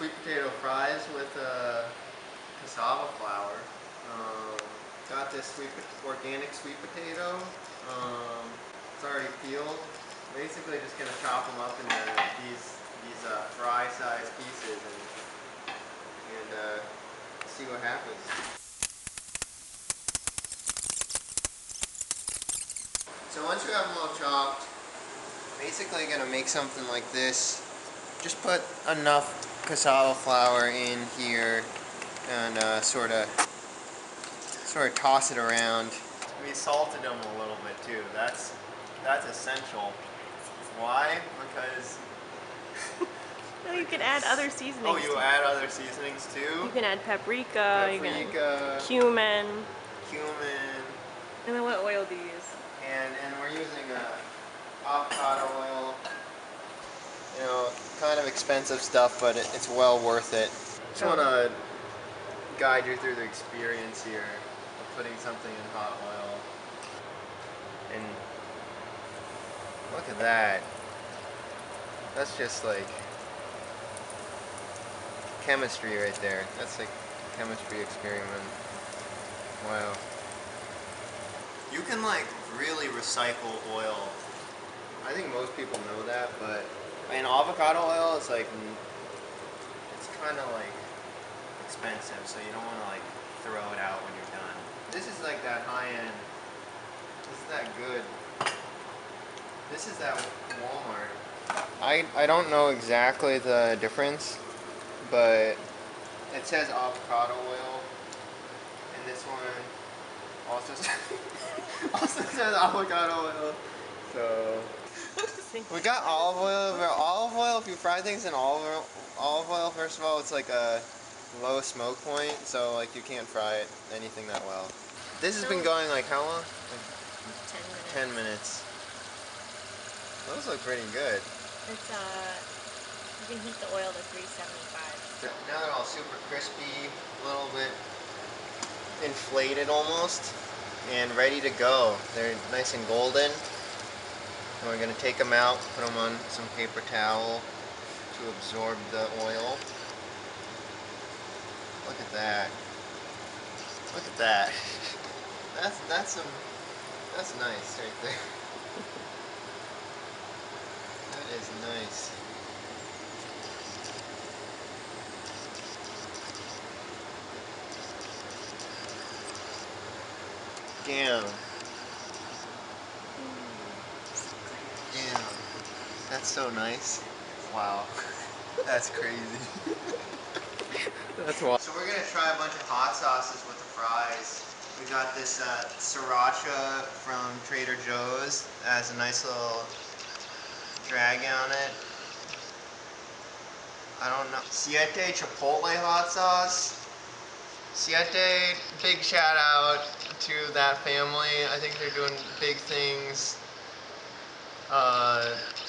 sweet potato fries with cassava flour. Got this organic sweet potato. It's already peeled. Basically, just gonna chop them up into these fry-sized pieces and see what happens. So once you have them all chopped, basically gonna make something like this. Just put enough cassava flour in here and sort of toss it around. We salted them a little bit too. That's essential. Why? Because no, you can add other seasonings. Oh, you add other seasonings too? You can add paprika, you can add cumin. And then what oil do you use? And we're using avocado oil. You know, kind of expensive stuff, but it's well worth it. Just want to guide you through the experience here of putting something in hot oil. And look at that. That's just like chemistry right there. That's like a chemistry experiment. Wow. You can like really recycle oil. I think most people know that, but in avocado oil, it's like, it's kind of like expensive, so you don't want to like throw it out when you're done. This is like that high end. This is that good. This is that Walmart. I don't know exactly the difference, but it says avocado oil, and this one also says avocado oil. So we got olive oil. Olive oil, if you fry things in olive oil, first of all, it's like a low smoke point, so like you can't fry anything that well. This has been going like how long? Like 10 minutes. Those look pretty good. It's you can heat the oil to 375. Now they're all super crispy, a little bit inflated almost, and ready to go. They're nice and golden. And we're going to take them out, put them on some paper towel to absorb the oil. Look at that. Look at that. That's nice right there. That is nice. Damn. Damn. That's so nice. Wow. That's crazy. That's wild. So we're going to try a bunch of hot sauces with the fries. We got this sriracha from Trader Joe's. It has a nice little drag on it. I don't know. Siete Chipotle hot sauce. Siete, big shout out to that family. I think they're doing big things.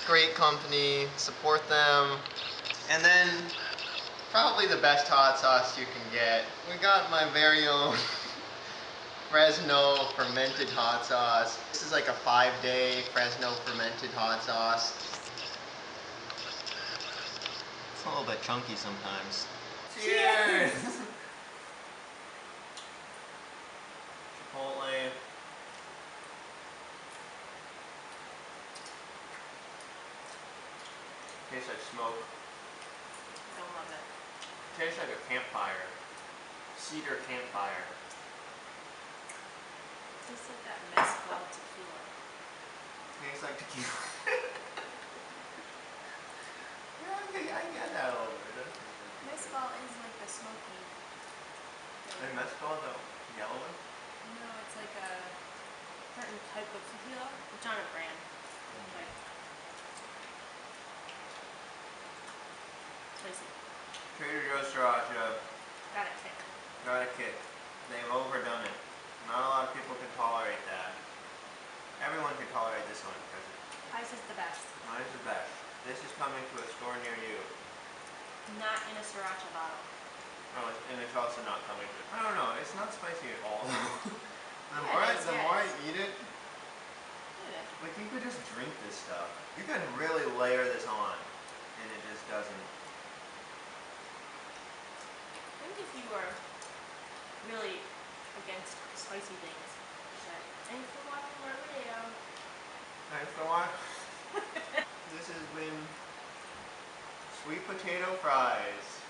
Great company, support them. And then probably the best hot sauce you can get. We got my very own Fresno fermented hot sauce. This is like a 5-day Fresno fermented hot sauce. It's a little bit chunky sometimes. Cheers! Chipotle. Tastes like smoke. Don't love it. Tastes like a campfire. Cedar campfire. Tastes like that mezcal tequila. Tastes like tequila. Yeah, I get that a little bit. Mezcal is like the smoky. And mezcal, the yellow one? No, it's like a certain type of tequila. It's not a brand. Like, spicy. Trader Joe's sriracha. Got a kick. Got a kick. They've overdone it. Not a lot of people can tolerate that. Everyone can tolerate this one because Ice is the best. mine is the best. This is coming to a store near you. Not in a sriracha bottle. Oh, and it's also not coming to. I don't know. It's not spicy at all. The Yeah, more I eat it, It is. like you could just drink this stuff. You can really layer this on, and it just doesn't. you are really against spicy things. Thanks for watching our video. Thanks for watching. This has been sweet potato fries.